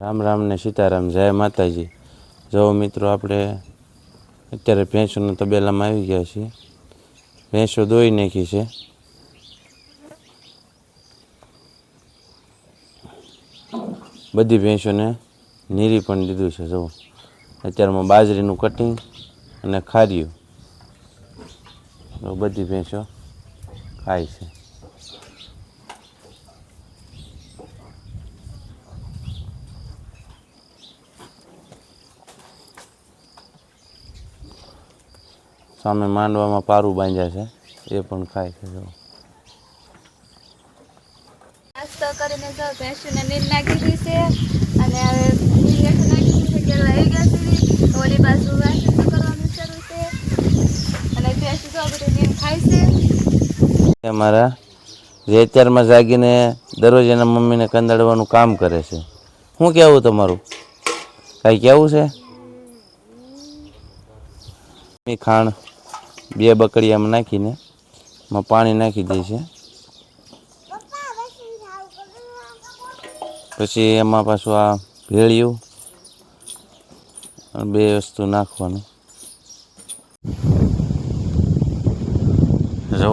રામ રામ ને સીતારામ, જય માતાજી। જો મિત્રો, આપણે અત્યારે ભેંસોના તબેલામાં આવી ગયા છીએ। ભેંસો દોઈ નાખી છે। બધી ભેંસોને નીરી પણ દીધું છે। જો અત્યારમાં બાજરીનું કટિંગ અને ખાર્યું, બધી ભેંસો ખાય છે। સામે માંડવામાં પારું બાંધ્યા છે, એ પણ ખાય છે। જો નાસ્તો કરીને જો ભેંસુને નીર નાખી દીધી છે અને હવે નીર નાખી દીધી કે લઈ ગયા છે। ઓલી બાજુ વાસણ કરવાનું શરૂ છે અને ભેંસુ જો બધું નીર ખાય છે। અમારા જે અત્યારમાં જાગીને દરરોજ એના મમ્મીને કંદાડવાનું કામ કરે છે। શું કહેવું તમારું? કાંઈ કહેવું છે? ખાણ બે બકડીયામાં નાખીને એમાં પાણી નાખી દે છે, પછી એમાં પાછું આ ભેળિયું બે વસ્તુ નાખવાનું।